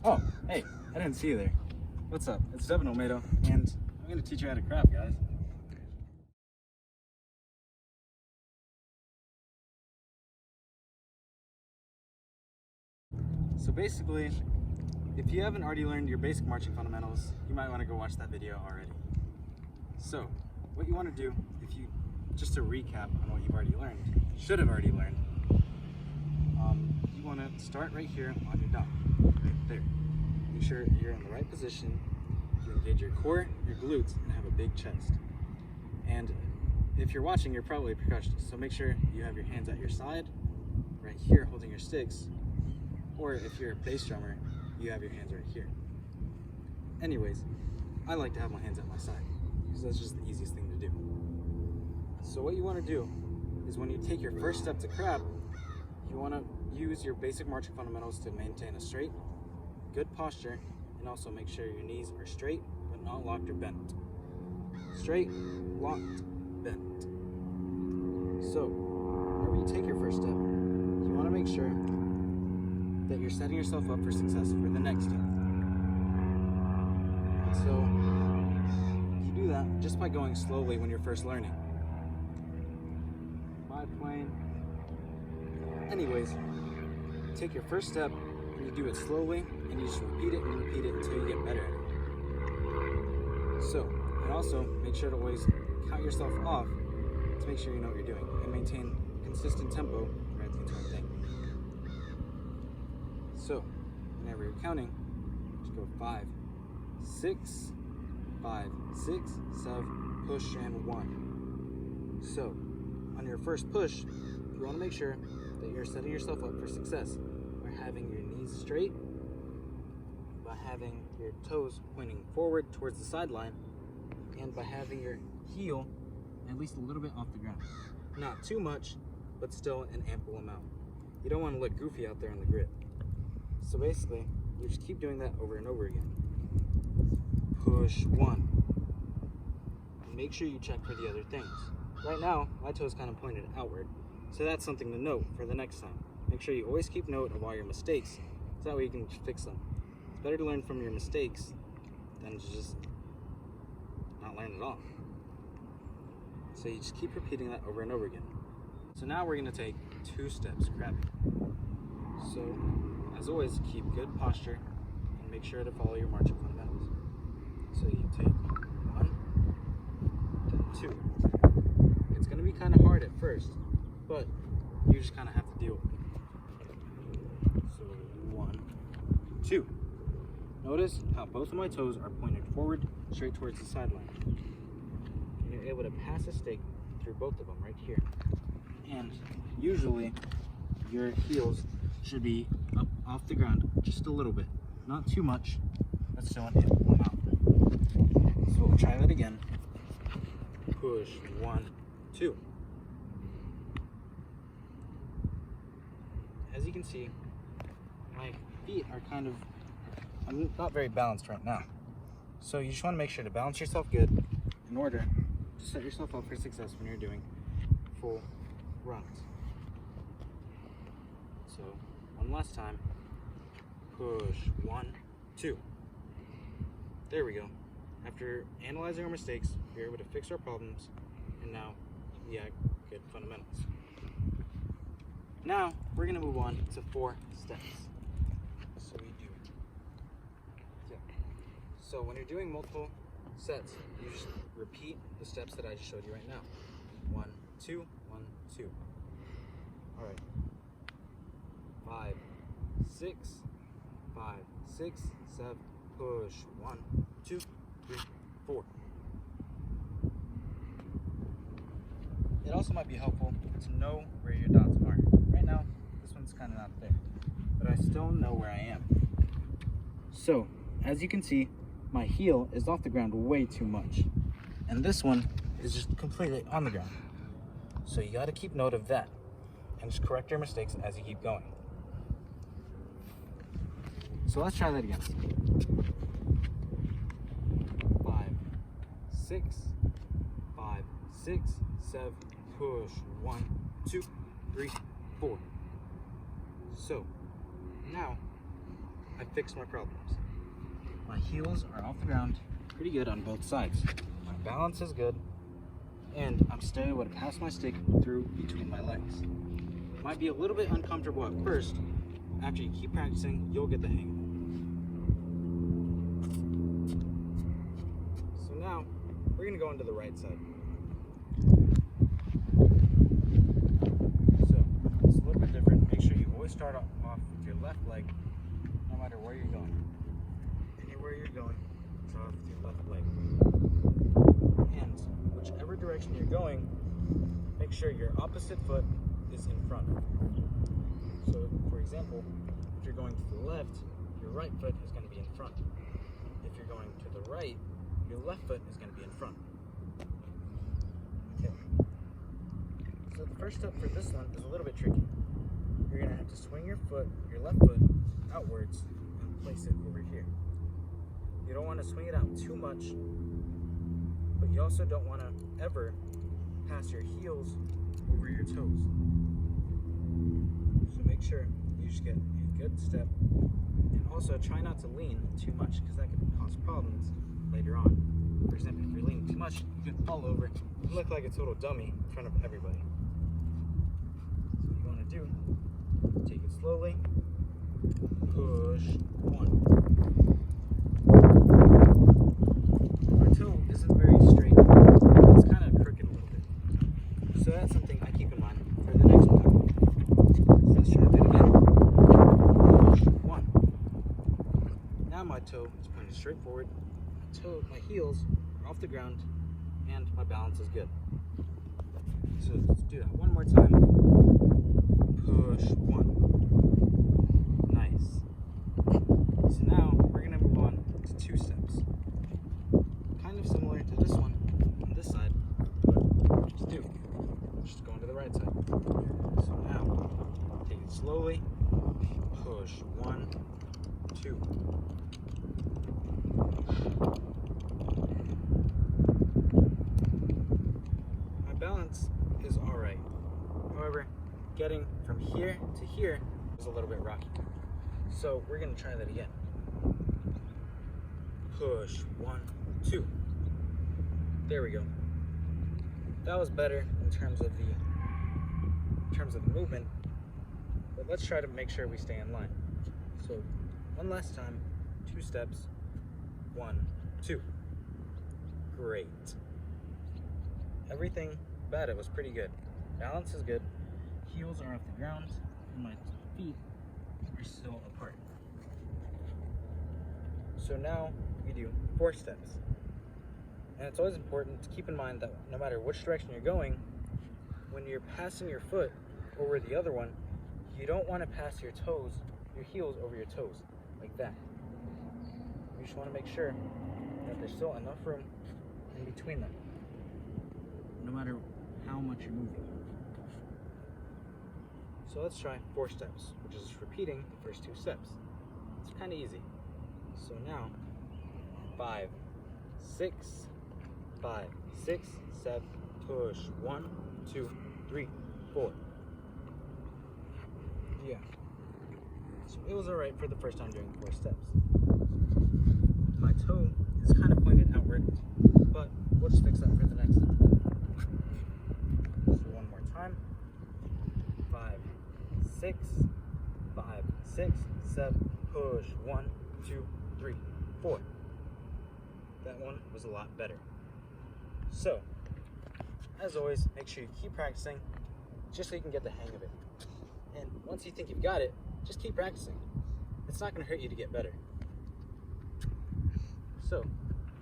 Oh, hey, I didn't see you there. What's up? It's Devin Olmedo, and I'm going to teach you how to craft, guys. So basically, if you haven't already learned your basic marching fundamentals, you might want to go watch that video already. So, what you want to do, just to recap on what you've already learned, should have already learned, you want to start right here on your dot, right there. Make sure you're in the right position, you engage your core, your glutes, and have a big chest. And if you're watching, you're probably a percussionist, so make sure you have your hands at your side, right here holding your sticks, or if you're a bass drummer, you have your hands right here. Anyways, I like to have my hands at my side, because that's just the easiest thing to do. So what you want to do is when you take your first step to crab, you want to use your basic marching fundamentals to maintain a straight, good posture, and also make sure your knees are straight but not locked or bent. Straight, locked, bent. So, whenever you take your first step, you want to make sure that you're setting yourself up for success for the next step. So, you do that just by going slowly when you're first learning. Biplane. Anyways, take your first step and you do it slowly and you just repeat it until you get better at it. So, and also make sure to always count yourself off to make sure you know what you're doing and maintain consistent tempo throughout the entire thing. So, whenever you're counting, just go 5, 6, 5, 6, 7, push, and 1. So, on your first push, you want to make sure that you're setting yourself up for success by having your knees straight, by having your toes pointing forward towards the sideline, and by having your heel at least a little bit off the ground. Not too much, but still an ample amount. You don't want to look goofy out there on the grid. So basically, you just keep doing that over and over again. Push 1. And make sure you check for the other things. Right now, my toe's kind of pointed outward, so that's something to note for the next time. Make sure you always keep note of all your mistakes, so that way you can fix them. It's better to learn from your mistakes than to just not learn at all. So you just keep repeating that over and over again. So now we're going to take 2 steps crabbing. So, as always, keep good posture and make sure to follow your marching fundamentals. So you take 1, then 2. It's going to be kind of hard at first, but you just kind of have to deal with it. So 1, 2. Notice how both of my toes are pointed forward, straight towards the sideline. And you're able to pass a stick through both of them right here. And usually your heels should be up off the ground just a little bit. Not too much, but still an ample amount. So we'll try that again. Push 1, 2. As you can see, my feet are I'm not very balanced right now. So you just want to make sure to balance yourself good in order to set yourself up for success when you're doing full runs. So one last time, push 1, 2. There we go. After analyzing our mistakes, we were able to fix our problems, and now we have good fundamentals. Now we're going to move on to 4 steps. So we do. So when you're doing multiple sets, you just repeat the steps that I just showed you right now. 1, 2, 1, 2. All right. 5, 6, 5, 6, 7, push 1, 2, 3, 4. It also might be helpful to know where your dots are. Right now, this one's kind of not there, but I still know where I am. So, as you can see, my heel is off the ground way too much, and this one is just completely on the ground. So you got to keep note of that, and just correct your mistakes as you keep going. So let's try that again. 5, 6, 5, 6, 7, push 1, 2, 3, 4. So now I fixed my problems. My heels are off the ground pretty good on both sides. My balance is good, and I'm still able to pass my stick through between my legs. Might be a little bit uncomfortable at first. After you keep practicing, you'll get the hang of it. So now, we're gonna go into the right side. So, it's a little bit different. Make sure you always start off with your left leg, no matter where you're going. Anywhere you're going, start off with your left leg. And whichever direction you're going, make sure your opposite foot is in front. So, for example, if you're going to the left, your right foot is going to be in front. If you're going to the right, your left foot is going to be in front. Okay. So the first step for this one is a little bit tricky. You're going to have to swing your left foot outwards and place it over here. You don't want to swing it out too much, but you also don't want to ever pass your heels over your toes. So make sure you just get a good step, and also try not to lean too much because that could cause problems later on. For example, if you're leaning too much, you could fall over and look like a total dummy in front of everybody. So what you want to do, take it slowly, push one. My toe isn't very straight, it's kind of crooked a little bit. So that's something I keep in mind for the next one. So let's try that again. Push one. Now my toe is pointed straight forward. My heels are off the ground, and my balance is good. So let's do that one more time. Push one. Nice. So now we're gonna move on to two steps. Kind of similar to this one on this side, but just going to the right side. So now take it slowly. Push one, two. My balance is alright. However, getting from here to here is a little bit rocky. So we're going to try that again. Push one, two. There we go. That was better in terms of the movement, but let's try to make sure we stay in line. So one last time, two steps, one, two. Great. Everything about it was pretty good. Balance is good. Heels are off the ground, and my feet are still apart. So now we do 4 steps. And it's always important to keep in mind that no matter which direction you're going, when you're passing your foot over the other one, you don't want to pass your heels over your toes, like that. You just want to make sure that there's still enough room in between them, no matter how much you're moving. So let's try 4 steps, which is repeating the first 2 steps. It's kind of easy. So now, 5, 6, 5, 6, 7, push 1, 2, 3, 4. Yeah. So it was alright for the first time doing 4 steps. My toe is kind of pointed outward, but we'll just fix that for the next time. So one more time. 5, 6, 5, 6, 7, push 1, 2, 3, 4. That one was a lot better. So, as always, make sure you keep practicing just so you can get the hang of it. And once you think you've got it, just keep practicing. It's not going to hurt you to get better. So,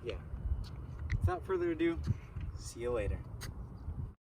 yeah. Without further ado, see you later.